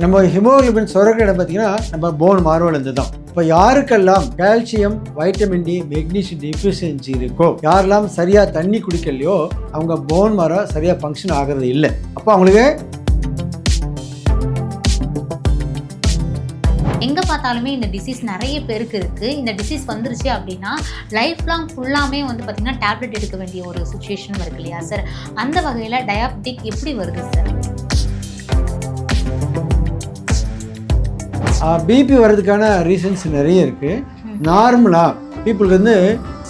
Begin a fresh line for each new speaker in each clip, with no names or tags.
நம்ம ஹிமோகுளோபின் சுரக்கிற இடம் பார்த்தீங்கன்னா நம்ம போன் மார்ரோலேருந்து தான். இப்போ யாருக்கெல்லாம் calcium, vitamin D, magnesium deficiency இருக்கோ, யாரெல்லாம் சரியாக தண்ணி குடிக்கலையோ அவங்க போன் மாரோ சரியாக ஃபங்க்ஷன் ஆகிறது இல்லை. அப்போ அவங்களுக்கு
எங்கே பார்த்தாலுமே இந்த டிசீஸ் நிறைய பேருக்கு இருக்குது. இந்த டிசீஸ் வந்துருச்சு அப்படின்னா லைஃப் லாங் ஃபுல்லாமே வந்து பார்த்திங்கன்னா டேப்லெட் எடுக்க வேண்டிய ஒரு சுச்சுவேஷனும் இருக்கு இல்லையா சார்? அந்த வகையில் டயாபெட்டிக் எப்படி வருது சார்?
பிபி வர்றதுக்கான ரீசன்ஸ் நிறைய இருக்குது. நார்மலாக பீப்புளுக்கு வந்து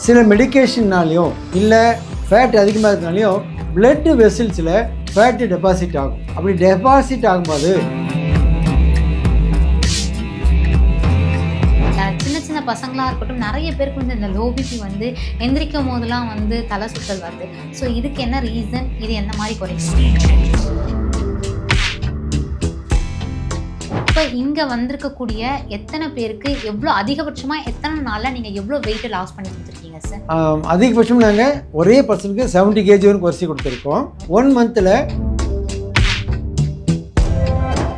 சில மெடிக்கேஷன்னாலேயோ இல்லை ஃபேட் அதிகமாக இருக்கிறனாலையோ பிளட் வெசல்ஸில் ஃபேட்டு டெபாசிட் ஆகும். அப்படி டெபாசிட் ஆகும்போது
சின்ன சின்ன பசங்களாக இருக்கட்டும், நிறைய பேருக்கு வந்து இந்த லோ பிபி வந்து எந்திரிக்கும் போதெல்லாம் வந்து தலை சுற்றல் வருது. ஸோ இதுக்கு என்ன ரீசன்? இது என்ன மாதிரி குறைக்கும்? இப்போ இங்கே வந்திருக்கக்கூடிய எத்தனை பேருக்கு எவ்வளோ அதிகபட்சமாக எத்தனை நாளில் நீங்கள் எவ்வளோ வெயிட்டை லாஸ் பண்ணி கொடுத்துருக்கீங்க சார்?
அதிகபட்சம் நாங்கள் ஒரே பர்சனுக்கு 70 kg வரைக்கும் குறைச்சி கொடுத்துருக்கோம். 1 monthல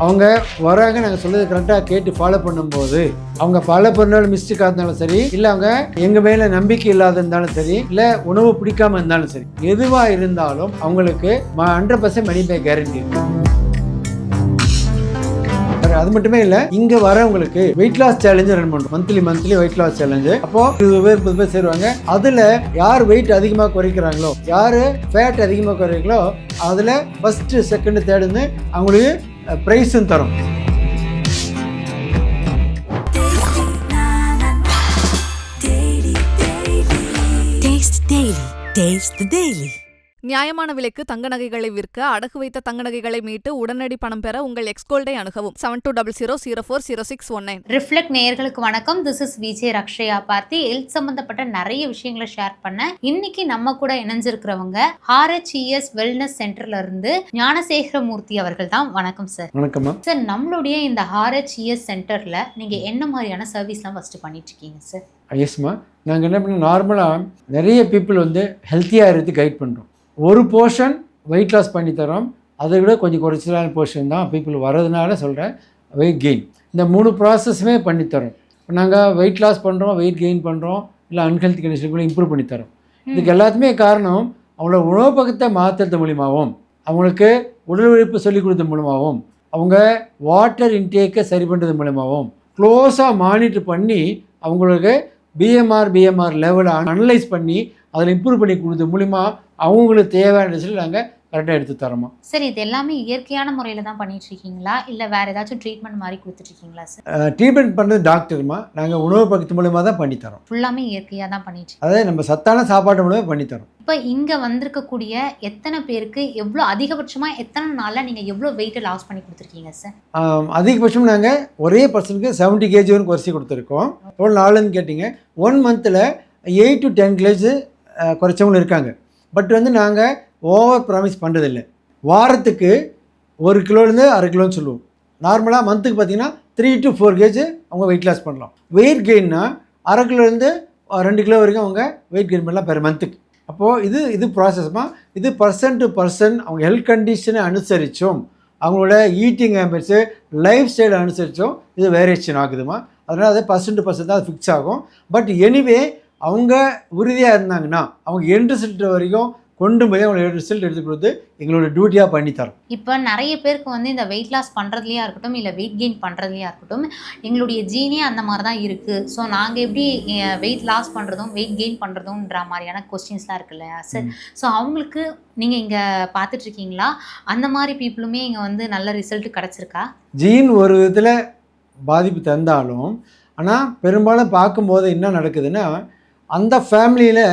அவங்க வராங்க, நாங்கள் சொல்லுறது கரெக்டாக கேட்டு ஃபாலோ பண்ணும்போது, அவங்க ஃபாலோ பண்ணாலும் மிஸ்டேக் இருந்தாலும் சரி, இல்லை அவங்க எங்கள் மேலே நம்பிக்கை இல்லாத இருந்தாலும் சரி, இல்லை உணவு பிடிக்காம இருந்தாலும் சரி, எதுவாக இருந்தாலும் அவங்களுக்கு 100% மணி பேக் கேரண்டி. அது மட்டுமே இல்லை, இங்கே வரவங்களுக்கு வெயிட் லாஸ் சேலஞ்சு ரன் பண்ணுறோம். Monthly weight loss challenge. அப்போ 20 பேர் சேருவாங்க. அதில் யார் வெயிட் அதிகமாக குறைக்கிறாங்களோ, யார் ஃபேட் அதிகமாக குறைக்கிறாங்களோ, அதில் ஃபஸ்ட்டு, செகண்ட், தேர்டுன்னு அவங்களுக்கு ப்ரைஸும் தரும்.
நியாயமான விலைக்கு தங்க நகைகளை விற்க, அடகு வைத்த தங்க நகைகளை மீட்டு உடனடி பணம் பெற உங்கள் எக்ஸ்கோல்டை அணுகவும். 7200040619.
ரிஃப்ளெக்ட் நேயர்களுக்கு வணக்கம். This is Vijay Rakshaya Parthi. Health சம்பந்தப்பட்ட நிறைய விஷயங்களை ஷேர் பண்ண இன்னைக்கு நம்ம கூட இணைஞ்சிருக்கிறவங்க RHES வெல்னஸ் சென்டர்ல இருந்து ஞானசேகரமூர்த்தி அவர்கள் தான். வணக்கம் சார்.
வணக்கம்
சார். நம்மளுடைய இந்த RHES சென்டர்ல நீங்க என்ன மாதிரியான சர்வீஸ்லாம் ஃபர்ஸ்ட் பண்ணிட்டு இருக்கீங்க சார்?
எஸ்மா, நாங்கள் என்ன பண்ணோம், நார்மலாக நிறைய பீப்புள் வந்து ஹெல்த்தியாக இருந்து கைட் பண்ணுறோம். ஒரு போர்ஷன் வெயிட் லாஸ் பண்ணி தரோம், அதை விட கொஞ்சம் குறைச்சலான போர்ஷன் தான் பீப்புள் வர்றதுனால சொல்கிறேன் வெயிட் கெயின். இந்த 3 ப்ராசஸுமே பண்ணித்தரோம். இப்போ நாங்கள் வெயிட் லாஸ் பண்ணுறோம், வெயிட் கெயின் பண்ணுறோம், இல்லை அன்ஹெல்த்தி கண்டிஷன் கூட இம்ப்ரூவ் பண்ணித்தரோம். இதுக்கு எல்லாத்துமே காரணம் அவங்களோட உணவு பக்கத்தை மாற்றுறது மூலிமாவும், அவங்களுக்கு உடல் உழைப்பு சொல்லிக் கொடுத்தது மூலமாகவும், அவங்க வாட்டர் இன்டேக்கை சரி பண்ணுறது மூலமாகவும், க்ளோஸாக மானிட்டர் பண்ணி அவங்களுக்கு பிஎம்ஆர் லெவலை அனலைஸ் பண்ணி அதில் இம்ப்ரூவ் பண்ணி கொடுத்தது மூலிமா அவங்களுக்கு தேவையான ரிசல்ட் நாங்கள் கரெக்டாக எடுத்து தரோமா.
சரி, இது எல்லாமே இயற்கையான முறையில் தான் பண்ணிட்டு இருக்கீங்களா, இல்லை வேறு ஏதாச்சும் ட்ரீட்மெண்ட் மாதிரி கொடுத்துட்ருக்கீங்களா சார்?
ட்ரீட்மெண்ட் பண்ணுறது டாக்டர்மா, நாங்கள் உணவு பக்கத்து மூலமாக தான் பண்ணித்தரோம்.
ஃபுல்லாமே இயற்கையாக தான் பண்ணிட்டு,
அதே நம்ம சத்தான சாப்பாடு மூலமாக பண்ணித்தரோம்.
இப்போ இங்கே வந்திருக்கக்கூடிய எத்தனை பேருக்கு எவ்வளோ அதிகபட்சமாக எத்தனை நாளில் நீங்கள் எவ்வளோ வெயிட்டை லாஸ் பண்ணி கொடுத்துருக்கீங்க சார்?
அதிகபட்சம் நாங்கள் ஒரே பர்சனுக்கு 70 kg வரைக்கும் குறைச்சி கொடுத்துருக்கோம். எவ்வளோ நாளுன்னு கேட்டிங்க, 1 monthல 8 to 10 kg குறைச்சவங்களும் இருக்காங்க. பட் வந்து நாங்கள் ஓவர் ப்ராமிஸ் பண்ணுறதில்லை. வாரத்துக்கு 1 கிலோலேருந்து 1/2 கிலோன்னு சொல்லுவோம். நார்மலாக மந்த்துக்கு பார்த்தீங்கன்னா 3 to 4 kg அவங்க வெயிட் லாஸ் பண்ணலாம். வெயிட் கெயின்னா 1/2 கிலோலேருந்து 2 கிலோ வரைக்கும் அவங்க வெயிட் கெயின் பண்ணலாம் பெர் மந்த்துக்கு. அப்போது இது ப்ராசஸ்மா. இது பர்சன் டு பர்சன் அவங்க ஹெல்த் கண்டிஷனை அனுசரித்தோம், அவங்களோட ஈட்டிங் ஹேபிட்ஸு, லைஃப் ஸ்டைலை அனுசரித்தோம் இது வேரியேஷன் ஆகுதுமா. அதனால் அது பர்சன் டு பர்சன் தான் ஃபிக்ஸ் ஆகும். பட் எனிவே அவங்க உறுதியாக இருந்தாங்கன்னா அவங்க எண்ட் ரிசல்ட் வரைக்கும் கொண்டு போய் அவங்களோட ரிசல்ட் எடுத்து கொடுத்து எங்களோட டியூட்டியாக பண்ணித்தரோம்.
இப்போ நிறைய பேருக்கு வந்து இந்த வெயிட் லாஸ் பண்ணுறதுலையா இருக்கட்டும், இல்லை வெயிட் கெயின் பண்ணுறதுலையா இருக்கட்டும், எங்களுடைய ஜீனே அந்த மாதிரி தான் இருக்குது. ஸோ நாங்கள் எப்படி வெயிட் லாஸ் பண்ணுறதும் வெயிட் கெயின் பண்ணுறதும்ன்ற மாதிரியான கொஸ்டின்ஸ்லாம் இருக்கு இல்லையா சார்? ஸோ அவங்களுக்கு நீங்கள் இங்கே பார்த்துட்ருக்கீங்களா? அந்த மாதிரி பீப்புளுமே இங்கே வந்து நல்ல ரிசல்ட் கிடச்சிருக்கா?
ஜீன் ஒரு விதத்தில் பாதிப்பு தந்தாலும், ஆனால் பெரும்பாலும் பார்க்கும்போது என்ன நடக்குதுன்னா, அந்த ஃபேமிலியில்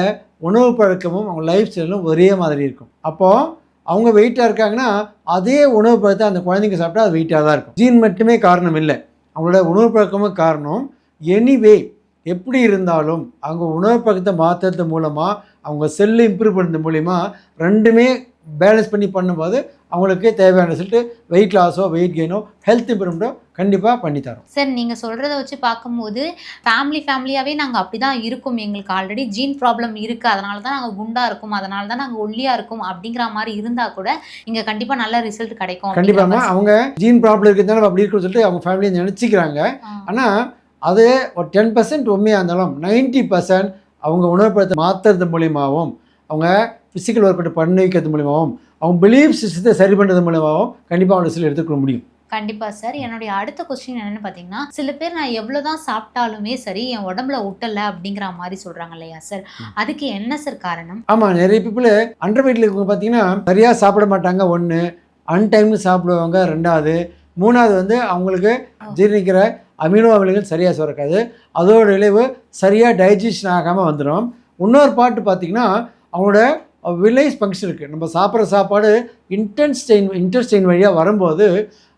உணவு பழக்கமும் அவங்க லைஃப் ஸ்டைலும் ஒரே மாதிரி இருக்கும். அப்போது அவங்க வெயிட்டாக இருக்காங்கன்னா அதே உணவு பழக்கத்தை அந்த குழந்தைங்க சாப்பிட்டா அது வெயிட்டாக தான் இருக்கும். ஜீன் மட்டுமே காரணம் இல்லை, அவங்களோட உணவு பழக்கமும் காரணம். எனிவே எப்படி இருந்தாலும் அவங்க உணவு பழக்கத்தை மாற்றுறது மூலமாக, அவங்க செல்லு இம்ப்ரூவ் பண்ணுறது மூலிமா 2மே பேலன்ஸ் பண்ணி பண்ணும்போது அவங்களுக்கு தேவையான ரிசல்ட்டு வெயிட் லாஸோ வெயிட் கெயினோ ஹெல்த் இம்ப்ரூவ்மெண்ட்டோ கண்டிப்பாக பண்ணித்தரோம்.
சார் நீங்கள் சொல்கிறத வச்சு பார்க்கும்போது ஃபேமிலியாகவே நாங்கள் அப்படி தான் இருக்கோம், எங்களுக்கு ஆல்ரெடி ஜீன் ப்ராப்ளம் இருக்குது, அதனால தான் நாங்கள் குண்டாக இருக்கும், அதனால தான் நாங்கள் ஒல்லியாக இருக்கும் அப்படிங்கிற மாதிரி இருந்தால் கூட இங்கே கண்டிப்பாக நல்ல ரிசல்ட் கிடைக்கும்.
கண்டிப்பாக அவங்க ஜீன் ப்ராப்ளம் இருக்கிறதுனால அப்படி இருக்குன்னு சொல்லிட்டு அவங்க ஃபேமிலியை நினச்சிக்கிறாங்க. ஆனால் அது ஒரு 10% உண்மையாக இருந்தாலும் 90% அவங்க உணவுப்பழத்தை மாற்றுறது மூலியமாகவும் அவங்க ஃபிசிக்கல் ஒர்க் அவுட் பண்ண வைக்கிறது மூலியமாகவும் அவங்க பிலீஃப் சிஸ்டத்தை சரி பண்ணுறது மூலியமாகவும் கண்டிப்பாக அவங்க ரிசல்ட் எடுத்துக்க முடியும்.
கண்டிப்பாக சார். என்னுடைய அடுத்த கொஸ்டின் என்னென்னு பார்த்தீங்கன்னா, சில பேர் நான் எவ்வளோ தான் சாப்பிட்டாலுமே சரி என் உடம்புல ஒட்டலை அப்படிங்கிற மாதிரி சொல்கிறாங்க இல்லையா சார், அதுக்கு என்ன சார் காரணம்?
ஆமாம், நிறைய பீப்புள் அண்டர் வெயிட்டில் இருக்கவங்க பார்த்தீங்கன்னா சரியாக சாப்பிட மாட்டாங்க. ஒன்று அன்டைம்னு சாப்பிடுவாங்க, 2வது 3வது வந்து அவங்களுக்கு ஜீரணிக்கிற அமினோ அமிலங்கள் சரியாக சுரக்காது, அதோட விளைவு சரியாக டைஜஷன் ஆகாமல் வந்துடும். இன்னொரு பாட்டு பார்த்திங்கன்னா அவங்களோட வில்லைஸ் ஃபங்க்ஷன் இருக்குது. நம்ம சாப்பிட்ற சாப்பாடு இன்டெஸ்டைன் வழியாக வரும்போது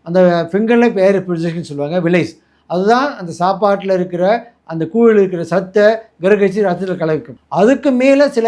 அந்த ஃபிங்கரில் பேர் ப்ரொஜெக்ஷன் சொல்லுவாங்க, வில்லைஸ். அதுதான் அந்த சாப்பாட்டில் இருக்கிற அந்த கூழில் இருக்கிற சத்தை கிரகிச்சு ரத்தத்தில் கலக்கும். அதுக்கு மேலே சில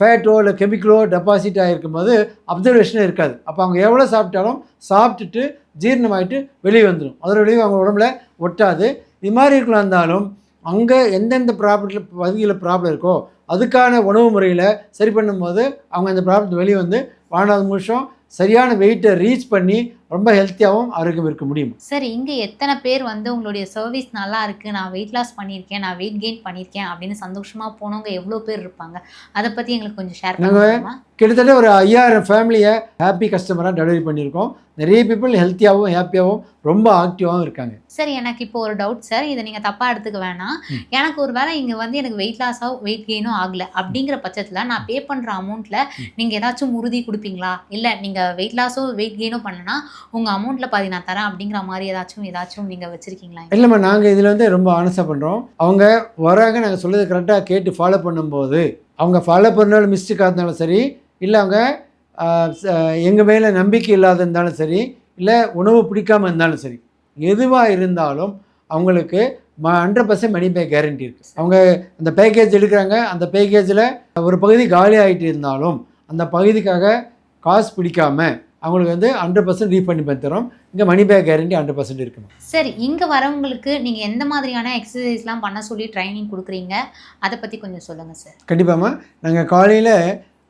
ஃபேட்டோ இல்லை கெமிக்கலோ டெபாசிட் ஆகிருக்கும் போது அப்சர்வேஷனே இருக்காது. அப்போ அவங்க எவ்வளோ சாப்பிட்டாலும் சாப்பிட்டுட்டு ஜீரணமாயிட்டு வெளியே வந்துடும். அதோட விளைவு அவங்க உடம்புல ஒட்டாது. இது மாதிரி இருக்கலாம். இருந்தாலும் அங்கே எந்தெந்த பகுதியில் ப்ராப்ளம் இருக்கோ அதுக்கான உணவு முறையில் சரி பண்ணும்போது அவங்க அந்த ப்ராப்ளத்தை வெளியே வந்து 12 நிமிஷம் சரியான வெயிட்டை ரீச் பண்ணி ரொம்ப ஹெல்த்தியாகவும் ஆரோக்கியம் இருக்க முடியும்.
சார், இங்கே எத்தனை பேர் வந்து உங்களுடைய சர்வீஸ் நல்லா இருக்குது, நான் வெயிட் லாஸ் பண்ணியிருக்கேன், நான் வெயிட் கெயின் பண்ணியிருக்கேன் அப்படின்னு சந்தோஷமாக போனவங்க எவ்வளோ பேர் இருப்பாங்க? அதை பற்றி எங்களுக்கு கொஞ்சம் ஷேர் பண்ணுங்க.
கிட்டத்தட்ட ஒரு 5000 ஃபேமிலியை ஹாப்பி கஸ்டமராக டெலிவரி பண்ணியிருக்கோம். நிறைய பீப்புள் ஹெல்த்தியாகவும் ஹாப்பியாகவும் ரொம்ப ஆக்டிவாகவும் இருக்காங்க.
சார், எனக்கு இப்போ ஒரு டவுட் சார், இதை நீங்கள் தப்பாக எடுத்துக்க வேணாம். எனக்கு ஒரு வேளை இங்கே வந்து எனக்கு வெயிட் லாஸோ வெயிட் கெயினோ ஆகலை அப்படிங்கிற பட்சத்தில் நான் பே பண்ணுற அமௌண்ட்டில் நீங்கள் ஏதாச்சும் உறுதி கொடுப்பீங்களா? இல்லை நீங்கள் வெயிட் லாஸோ வெயிட் கெயினோ பண்ணனா உங்கள் அமௌண்ட்டில் பாதி நான் தரேன் அப்படிங்கிற மாதிரி ஏதாச்சும் நீங்கள் வச்சுருக்கீங்களா?
இல்லைம்மா, நாங்கள் இதில் வந்து ரொம்ப ஆனஸ்டாக பண்ணுறோம். அவங்க வராங்க, நாங்கள் சொல்லுறது கரெக்டாக கேட்டு ஃபாலோ பண்ணும்போது அவங்க ஃபாலோ பண்ணாலும் மிஸ்டேக்காக இருந்தாலும் சரி, இல்லை அவங்க எங்கள் மேலே நம்பிக்கை இல்லாத இருந்தாலும் சரி, இல்லை உணவு பிடிக்காமல் இருந்தாலும் சரி, எதுவாக இருந்தாலும் அவங்களுக்கு 100% மணி பேக் கேரண்டி இருக்குது. அவங்க அந்த பேக்கேஜ் எடுக்கிறாங்க, அந்த பேக்கேஜில் ஒரு பகுதி காலி ஆகிட்டு இருந்தாலும் அந்த பகுதிக்காக காசு பிடிக்காமல் அவங்களுக்கு வந்து 100% ரீஃபண்ட் பண்ணி தரோம். இங்கே மணி பேக் கேரண்டி 100% இருக்கணும்.
சரி, இங்கே வரவங்களுக்கு நீங்கள் எந்த மாதிரியான எக்ஸசைஸ்லாம் பண்ண சொல்லி ட்ரைனிங் கொடுக்குறீங்க, அதை பற்றி கொஞ்சம் சொல்லுங்கள் சார்.
கண்டிப்பாம்மா, நாங்கள் காலையில்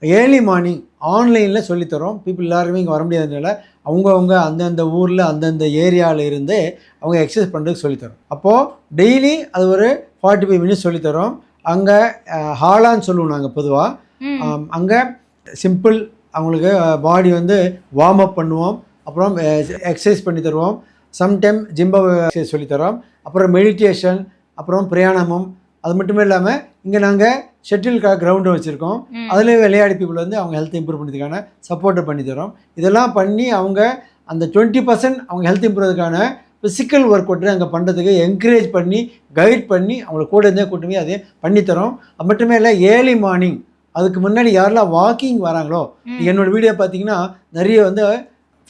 ஏர்லி மார்னிங் ஆன்லைனில் சொல்லித்தரோம். பீப்புள் எல்லாருமே இங்கே வர முடியாததுனால அவங்கவுங்க அந்தந்த ஊரில் அந்தந்த ஏரியாவில் இருந்து அவங்க எக்ஸசைஸ் பண்ணுறதுக்கு சொல்லித்தரோம். அப்போது டெய்லி அது ஒரு 45 மினிட்ஸ் சொல்லித்தரோம். அங்கே ஹாலான்னு சொல்லுவோம் நாங்கள் பொதுவாக. அங்கே சிம்பிள் அவங்களுக்கு பாடி வந்து வார்ம் அப் பண்ணுவோம், அப்புறம் எக்ஸசைஸ் பண்ணி தருவோம், சம்டைம் ஜிம்பா எக்ஸசைஸ் சொல்லித்தரோம், அப்புறம் மெடிடேஷன், அப்புறம் பிரயாணமும். அது மட்டுமே இல்லாமல் இங்கே நாங்கள் ஷட்டில் கிரவுண்டு வச்சுருக்கோம். அதில் விளையாடி பீப்புள் வந்து அவங்க ஹெல்த் இம்ப்ரூவ் பண்ணுறதுக்கான சப்போர்ட்டை பண்ணி தரோம். இதெல்லாம் பண்ணி அவங்க அந்த 20% அவங்க ஹெல்த் இம்ப்ரூவ்க்கான ஃபிசிக்கல் ஒர்க் அவுட்டு அங்கே பண்ணுறதுக்கு என்கரேஜ் பண்ணி கைட் பண்ணி அவங்களை கூட இருந்தே கூட்டமே அதே பண்ணித்தரோம். அது மட்டுமே இல்லை, ஏர்லி மார்னிங் அதுக்கு முன்னாடி யாரெல்லாம் வாக்கிங் வராங்களோ, என்னோடய வீடியோ பார்த்தீங்கன்னா நிறைய வந்து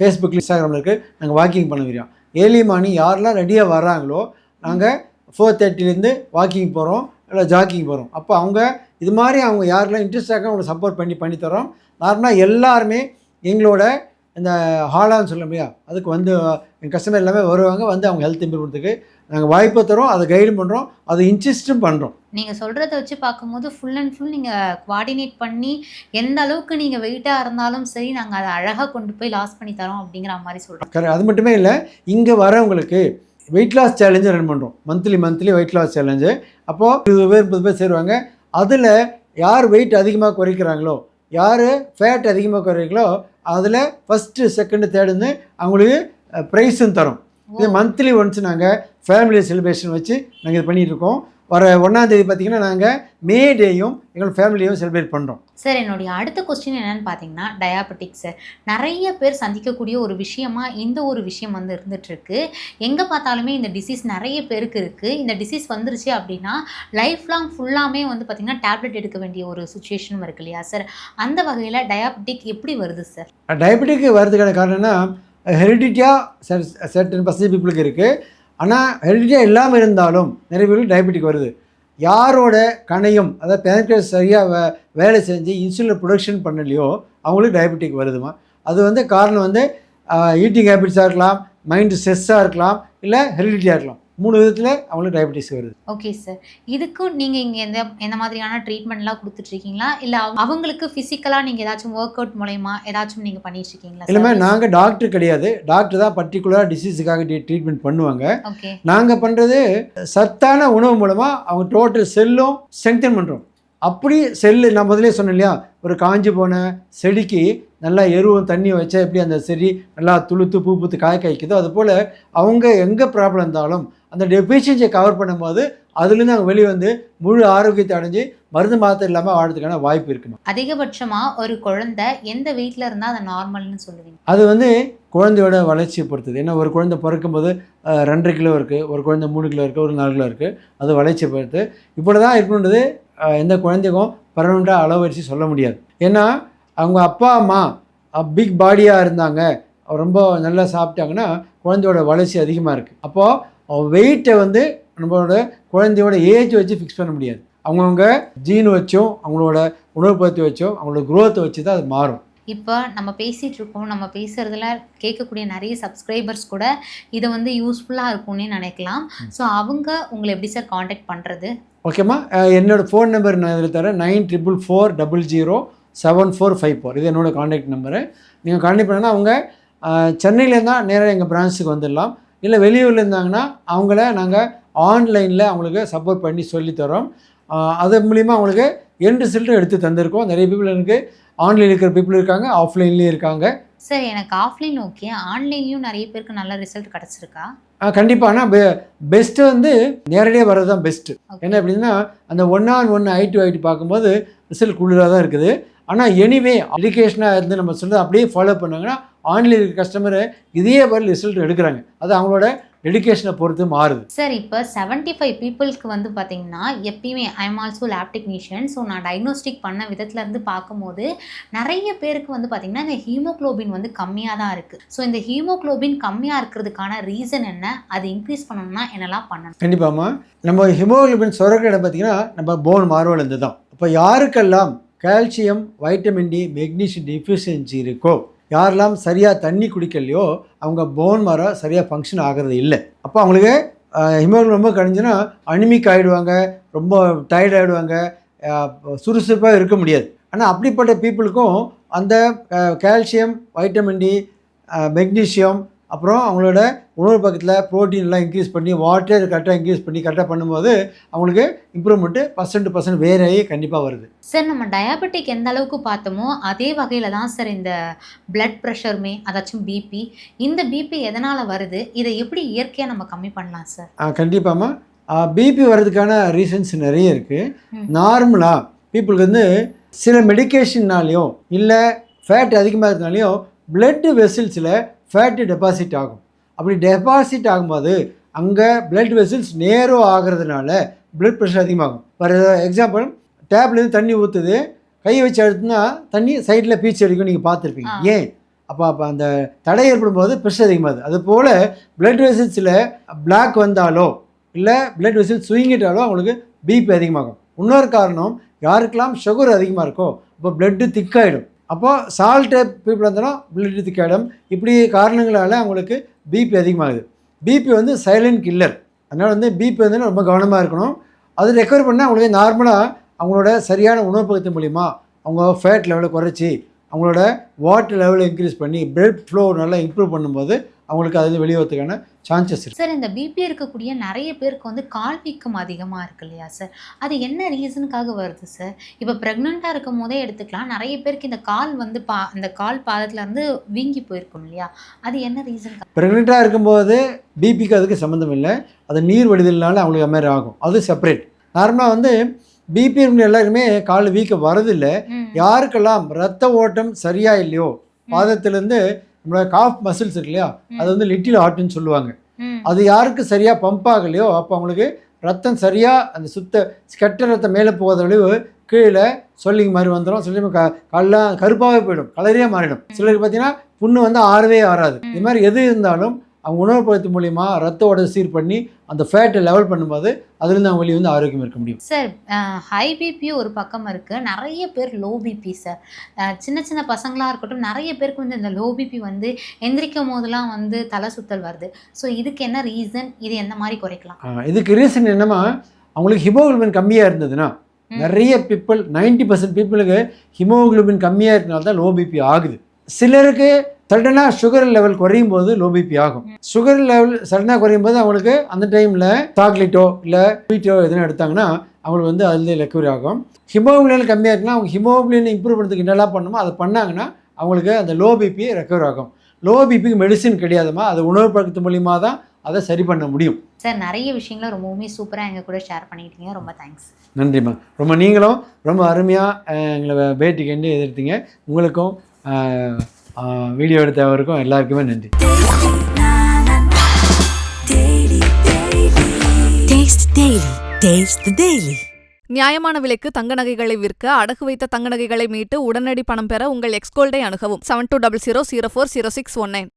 ஃபேஸ்புக் இன்ஸ்டாகிராமில் இருக்குது, நாங்கள் வாக்கிங் பண்ண முடியும். ஏர்லி மார்னிங் யாரெல்லாம் ரெடியாக வராங்களோ நாங்கள் 4:30 வாக்கிங் போகிறோம், இல்லை ஜாக்கிங் போகிறோம். அப்போ அவங்க இது மாதிரி அவங்க யாரெல்லாம் இன்ட்ரெஸ்டாக அவங்களை சப்போர்ட் பண்ணித்தரோம். நார்மலாக எல்லாருமே எங்களோட இந்த ஹாலான்னு சொல்ல முடியா, அதுக்கு வந்து எங்கள் கஸ்டமர் எல்லாமே வருவாங்க, வந்து அவங்க ஹெல்த் இம்ப்ரூவ் பண்ணுறதுக்கு நாங்கள் வாய்ப்பை தரோம், அதை கைடும் பண்ணுறோம், அதை இன்சிஸ்ட்டும் பண்ணுறோம்.
நீங்கள் சொல்கிறத வச்சு பார்க்கும்போது ஃபுல் அண்ட் ஃபுல் நீங்கள் கோஆர்டினேட் பண்ணி எந்த அளவுக்கு நீங்கள் வெயிட்டாக இருந்தாலும் சரி நாங்கள் அதை அழகாக கொண்டு போய் லாஸ் பண்ணி தரோம் அப்படிங்கிற மாதிரி சொல்கிறோம்.
அது மட்டுமே இல்லை, இங்கே வரவங்களுக்கு வெயிட் லாஸ் சேலஞ்சு ரன் பண்ணுறோம். Monthly weight loss challenge. அப்போது 20 பேர் 30 பேர் சேருவாங்க. அதில் யார் வெயிட் அதிகமாக குறைக்கிறாங்களோ, யார் ஃபேட் அதிகமாக குறைக்கிறாங்களோ அதில் ஃபஸ்ட்டு செகண்டு தேர்டுன்னு அவங்களுக்கு ப்ரைஸும் தரோம். இது மந்த்லி ஒன்ஸ் நாங்கள் ஃபேமிலி செலிப்ரேஷன் வச்சு நாங்கள் இது பண்ணிகிட்ருக்கோம். வர 1ஆம் தேதி பார்த்திங்கன்னா நாங்கள் மே டேயும் எங்கள் ஃபேமிலியும் செலிப்ரேட் பண்ணுறோம்.
சார், என்னுடைய அடுத்த கொஸ்டின் என்னென்னு பார்த்தீங்கன்னா டயாபெட்டிக் சார். நிறைய பேர் சந்திக்கக்கூடிய ஒரு விஷயமா இந்த ஒரு விஷயம் வந்து இருந்துகிட்ருக்கு. எங்கே பார்த்தாலுமே இந்த டிசீஸ் நிறைய பேருக்கு இருக்குது. இந்த டிசீஸ் வந்துருச்சு அப்படின்னா லைஃப் லாங் ஃபுல்லாமே வந்து பார்த்திங்கன்னா டேப்லெட் எடுக்க வேண்டிய ஒரு சுச்சுவேஷனும் இருக்கு இல்லையா சார்? அந்த வகையில் டயாபெட்டிக் எப்படி வருது சார்?
டயபெட்டிக் வரதுக்கான காரணம்னா ஹெரிடிட்டியாக 10% பீப்புளுக்கு இருக்குது. ஆனால் ஹெரிடிட்டியாக இல்லாமல் இருந்தாலும் நிறைய பேருக்கு டயபெட்டிக் வருது. யாரோட கணையம் அதாவது பேன்க்ரியாஸ் சரியாக வேலை செஞ்சு இன்சுலின் ப்ரொடக்ஷன் பண்ணலையோ அவங்களுக்கு டயபெட்டிக் வருதுமா. அது வந்து காரணம் வந்து ஈட்டிங் ஹேபிட்ஸாக இருக்கலாம், மைண்டு ஸ்ட்ரெஸ்ஸாக இருக்கலாம், இல்லை ஹெரிடிட்டியாக இருக்கலாம். 3 விதத்தில் அவங்களுக்கு டயபெட்டிஸ் வருது.
Okay sir. இதுக்கும் நீங்கள் இங்கே எந்த மாதிரியான ட்ரீட்மெண்ட்லாம் கொடுத்துட்ருக்கீங்களா, இல்லை அவங்களுக்கு ஃபிசிக்கலாக நீங்கள் ஏதாச்சும் ஒர்க் அவுட் மூலயமா ஏதாச்சும் நீங்கள் பண்ணிட்டுருக்கீங்களா?
இல்லைமே நாங்கள் டாக்டர் கிடையாது. டாக்டர் தான் பர்டிகுலராக டிசீஸுக்காக ட்ரீட்மெண்ட் பண்ணுவாங்க.
ஓகே.
நாங்கள் பண்ணுறது சத்தான உணவு மூலமாக அவங்க டோட்டல் செல்லும் ஸ்ட்ரெங்தன் பண்ணுறோம். அப்படி செல்லு நான் முதலே சொன்னேன் இல்லையா, ஒரு காஞ்சி போன செடிக்கு நல்லா எருவும் தண்ணியும் வச்சா எப்படி அந்த செடி நல்லா துளுத்து பூ பூத்து காய்க்குதோ, அதுபோல் அவங்க எங்கே ப்ராப்ளம் இருந்தாலும் அந்த டெஃபிஷியன்சியை கவர் பண்ணும்போது அதுலேருந்து அவங்க வெளியே வந்து முழு ஆரோக்கியத்தை அடைஞ்சு மருந்து மாத்திரை இல்லாமல் வாழறதுக்கான வாய்ப்பு இருக்குமா.
அதிகபட்சமாக ஒரு குழந்தை எந்த வெயிட்டில் இருந்தால் அதை நார்மல்னு சொல்லுவீங்க?
அது வந்து குழந்தையோட வளர்ச்சியை பொறுத்தது. ஏன்னா ஒரு குழந்தை பிறக்கும்போது 2.5 கிலோ இருக்குது, ஒரு குழந்தை 3 கிலோ இருக்குது, ஒரு 4 கிலோ இருக்குது. அது வளர்ச்சியை பொறுத்து இப்படி தான் இருக்கணுன்றது எந்த குழந்தைக்கும் பர்மனெண்ட்டாக அளவு வச்சு சொல்ல முடியாது. ஏன்னா அவங்க அப்பா அம்மா பிக் பாடியாக இருந்தாங்க, ரொம்ப நல்லா சாப்பிட்டாங்கன்னா குழந்தையோட வளர்ச்சி அதிகமாக இருக்குது. அப்போது வெயிட்டை வந்து நம்மளோட குழந்தையோட ஏஜ் வச்சு ஃபிக்ஸ் பண்ண முடியாது. அவங்கவுங்க ஜீன் வச்சும் அவங்களோட உணவு பற்றி வச்சும் அவங்களோட குரோத்தை வச்சு தான் அது மாறும்.
இப்போ நம்ம பேசிகிட்டு இருக்கோம், நம்ம பேசுகிறதுல கேட்கக்கூடிய நிறைய சப்ஸ்கிரைபர்ஸ் கூட இதை வந்து யூஸ்ஃபுல்லாக இருக்கும்னே நினைக்கலாம். ஸோ அவங்க உங்களை எப்படி சார் காண்டாக்ட் பண்ணுறது?
ஓகேம்மா, என்னோடய ஃபோன் நம்பர் நான் இதில் தரேன், 9440007454. இது என்னோடய காண்டாக்ட் நம்பரு. நீங்கள் காண்டாக்ட் பண்ணால் அவங்க சென்னையிலேருந்தால் நேராக எங்கள் பிரான்ச்சுக்கு வந்துடலாம். இல்லை வெளியூரில் இருந்தாங்கன்னா அவங்கள நாங்கள் ஆன்லைனில் அவங்களுக்கு சப்போர்ட் பண்ணி சொல்லித்தரோம். அது மூலிமா அவங்களுக்கு எண்ட் ரிசல்ட்டும் எடுத்து தந்திருக்கோம். நிறைய பீப்புள் எனக்கு ஆன்லைனில் இருக்கிற பீப்புள் இருக்காங்க, ஆஃப்லைன்லேயும் இருக்காங்க.
சார் எனக்கு ஆஃப்லைன் ஓகே, ஆன்லைன்லேயும் நிறைய பேருக்கு நல்ல ரிசல்ட் கிடச்சிருக்கா?
கண்டிப்பாக. ஆனால் பெஸ்ட்டு வந்து நேரடியாக வர்றது தான் பெஸ்ட்டு. என்ன அப்படின்னா அந்த 1-on-1 ஐ டு ஐட்டு பார்க்கும்போது ரிசல்ட் கூடுதலாக தான் இருக்குது. ஆனால் எனிவே எஜுகேஷனாக இருந்து நம்ம சொல்கிறது அப்படியே ஃபாலோ பண்ணாங்கன்னா ஆன்லைனில் இருக்க கஸ்டமரு இதே மாதிரி ரிசல்ட் எடுக்கிறாங்க. அது அவங்களோட டெடிக்கேஷனை பொறுத்து மாறுது.
சார் இப்போ 75 பீப்புளுக்கு வந்து பார்த்தீங்கன்னா எப்பயுமே I am also lab technician. So நான் டயக்னோஸ்டிக் பண்ண விதத்துலேருந்து பார்க்கும்போது நிறைய பேருக்கு வந்து பார்த்திங்கன்னா இந்த ஹீமோக்ளோபின் வந்து கம்மியாக தான் இருக்குது. ஸோ இந்த ஹீமோக்ளோபின் கம்மியாக இருக்கிறதுக்கான ரீசன் என்ன, அது இன்க்ரீஸ் பண்ணணும்னா என்னெல்லாம் பண்ணணும்?
கண்டிப்பாம்மா, நம்ம ஹீமோக்ளோபின் சுரக்கிற இடம் பார்த்திங்கன்னா நம்ம போன் மார்ரோலேருந்து தான். இப்போ யாருக்கெல்லாம் calcium, vitamin D, magnesium deficiency இருக்கோ, யாரெல்லாம் சரியாக தண்ணி குடிக்கலையோ அவங்க போன் மாரோ சரியாக ஃபங்க்ஷன் ஆகிறது இல்லை. அப்போ அவங்களுக்கு ஹீமோக்ளோபின் ரொம்ப கழிஞ்சுன்னா அனிமிக் ஆகிடுவாங்க, ரொம்ப டயர்ட் ஆகிடுவாங்க, சுறுசுறுப்பாக இருக்க முடியாது. ஆனால் அப்படிப்பட்ட பீப்புளுக்கும் அந்த கால்சியம், வைட்டமின் டி, மெக்னீஷியம், அப்புறம் அவங்களோட உணவு பக்கத்தில் ப்ரோட்டீன்லாம் இன்க்ரீஸ் பண்ணி வாட்டர் கரெக்டாக இன்க்ரீஸ் பண்ணி கரெக்டாக பண்ணும்போது அவங்களுக்கு இம்ப்ரூவ்மெண்ட்டு 1% வேறையே கண்டிப்பாக வருது.
சார் நம்ம டயாபெட்டிக் எந்த அளவுக்கு பார்த்தோமோ அதே வகையில் தான் சார் இந்த பிளட் ப்ரெஷருமே, அதாச்சும் பிபி. இந்த பிபி எதனால் வருது, இதை எப்படி இயற்கையாக நம்ம கம்மி பண்ணலாம் சார்?
கண்டிப்பாகம்மா, பிபி வர்றதுக்கான ரீசன்ஸ் நிறைய இருக்குது. நார்மலாக பீப்புளுக்கு வந்து சில மெடிக்கேஷன்னாலேயும் இல்லை ஃபேட் அதிகமாக இருக்கிறதுனாலையும் பிளட் வெசல்ஸில் ஃபேட்டு டெபாசிட் ஆகும். அப்படி டெபாசிட் ஆகும்போது அங்கே பிளட் வெசல்ஸ் நேரோ ஆகிறதுனால பிளட் ப்ரெஷர் அதிகமாகும். ஃபார் எக்ஸாம்பிள், டேப்லேருந்து தண்ணி ஊற்றுது, கை வச்சு அழுத்துனா தண்ணி சைடில் பீச்சு அடிக்கும், நீங்கள் பார்த்துருப்பீங்க. ஏன்? அப்போ அந்த தடை ஏற்படும் போது ப்ரெஷர் அதிகமாகுது. அதுபோல் பிளட் வெசல்ஸில் பிளாக் வந்தாலோ இல்லை பிளட் வெசல்ஸ் சுருங்கிட்டாலோ அவங்களுக்கு பிபி அதிகமாகும். இன்னொரு காரணம், யாருக்கெல்லாம் சுகர் அதிகமாக இருக்கோ அப்போ பிளட்டு திக்காகிடும். அப்போது சால்ட்டு பீப்புள் இருந்தாலும் பிளட்டு திக்காகிடும். இப்படி காரணங்களால் அவங்களுக்கு பிபி அதிகமாகுது. பிபி வந்து சைலண்ட் கில்லர். அதனால் வந்து பிபி வந்து ரொம்ப கவனமாக இருக்கணும். அது ரெக்கவர் பண்ணால் அவங்களுக்கு நார்மலாக அவங்களோட சரியான உணவு பழக்கத்தின் மூலிமா அவங்க ஃபேட் லெவலை குறைச்சி அவங்களோட வாட்டர் லெவலை இன்க்ரீஸ் பண்ணி பிளட் ஃப்ளோ நல்லா இம்ப்ரூவ் பண்ணும்போது அவங்களுக்கு அது வெளியே சான்சஸ் இருக்குது.
சார் இந்த பிபி இருக்கக்கூடிய நிறைய பேருக்கு வந்து கால் வீக்கம் அதிகமாக இருக்கு இல்லையா சார், அது என்ன ரீசனுக்காக வருது சார்? இப்போ ப்ரெக்னெண்ட்டாக இருக்கும் போதே எடுத்துக்கலாம், நிறைய பேருக்கு இந்த கால் வந்து இந்த கால் பாதத்துலேருந்து வீங்கி போயிருக்கும் இல்லையா, அது என்ன ரீசன்?
ப்ரெக்னெண்ட்டாக இருக்கும்போது பிபிக்கு அதுக்கு சம்மந்தம் இல்லை, அது நீர் வடிதல்னால அவங்களுக்கு அது மாதிரி ஆகும், அது செப்பரேட். நார்மலாக வந்து பிபி இருக்கிற எல்லாருக்குமே கால் வீக்கம் வரதில்லை. யாருக்கெல்லாம் ரத்த ஓட்டம் சரியாக இல்லையோ, பாதத்துலேருந்து நம்மளோட காஃப் மசில்ஸ் இருக்கு இல்லையா, அது வந்து லிட்டில் ஹார்ட்னு சொல்லுவாங்க. அது யாருக்கு சரியாக பம்ப் ஆகலையோ அப்போ அவங்களுக்கு ரத்தம் சரியாக அந்த கெட்ட ரத்தம் மேலே போகாத விளைவு கீழே சொல்லிங்க மாதிரி வந்துடும். சொல்லி காலெலாம் கருப்பாகவே போயிடும், கலரே மாறிடும். சிலருக்கு பார்த்தீங்கன்னா புண்ணு வந்து ஆறவே ஆறாது. இது மாதிரி எது இருந்தாலும் அவங்க உணவு பழக்கத்து மூலிமா ரத்த ஓட சீர் பண்ணி அந்த ஃபேட்டை லெவல் பண்ணும்போது அதுலேருந்து அவங்க வெளியே வந்து ஆரோக்கியம் இருக்க முடியும்.
சார் ஹை பிபி ஒரு பக்கம் இருக்குது, நிறைய பேர் லோ பிபி சார். சின்ன சின்ன பசங்களாக இருக்கட்டும், நிறைய பேருக்கு வந்து இந்த லோ பிபி வந்து எந்திரிக்கும் போதெல்லாம் வந்து தலை சுத்தல் வருது. ஸோ இதுக்கு என்ன ரீசன், இது எந்த மாதிரி குறைக்கலாம்?
இதுக்கு ரீசன் என்னமா, அவங்களுக்கு ஹிமோகுளோபின் கம்மியாக இருந்ததுன்னா, நிறைய பீப்புள் 90% பீப்புளுக்கு ஹிமோகுளோபின் கம்மியாக இருக்கிறனால தான் லோ பிபி ஆகுது. சிலருக்கு சடனாக சுகர் லெவல் குறையும் போது லோ பிபி ஆகும். சுகர் லெவல் சடனாக குறையும் போது அவங்களுக்கு அந்த டைமில் சாக்லேட்டோ இல்லை ஸ்வீட்டோ எதுனா எடுத்தாங்கன்னா அவங்களுக்கு வந்து அதுலேருந்து ரெக்கவரி ஆகும். ஹிமோகுளோபின் கம்மியாக இருக்குன்னா அவங்க ஹிமோகுளோபின் இம்ப்ரூவ் பண்ணுறதுக்கு என்னெல்லாம் பண்ணணுமோ அதை பண்ணாங்கன்னா அவங்களுக்கு அந்த லோ பிபி ரெக்கவர் ஆகும். லோ பிபிக்கு மெடிசின் கிடையாதுமா, அது உணவு பழக்கத்து மூலிமா தான் அதை சரி பண்ண முடியும்.
சார் நிறைய விஷயங்களை ரொம்பவுமே சூப்பராக எங்கள் கூட ஷேர் பண்ணிக்கிட்டீங்க, ரொம்ப தேங்க்ஸ்.
நன்றிம்மா. ரொம்ப நீங்களும் ரொம்ப அருமையாக எங்களை பேட்டிக்கு எதிர்த்தீங்க. உங்களுக்கும் வீடியோ எடுத்தவருக்கும் எல்லாருக்குமே நன்றி.
நியாயமான விலைக்கு தங்க நகைகளை விற்க அடகு வைத்த தங்க நகைகளை மீட்டு உடனடி பணம் பெற உங்கள் எக்ஸ்கோல்டை அணுகவும். 7200040619.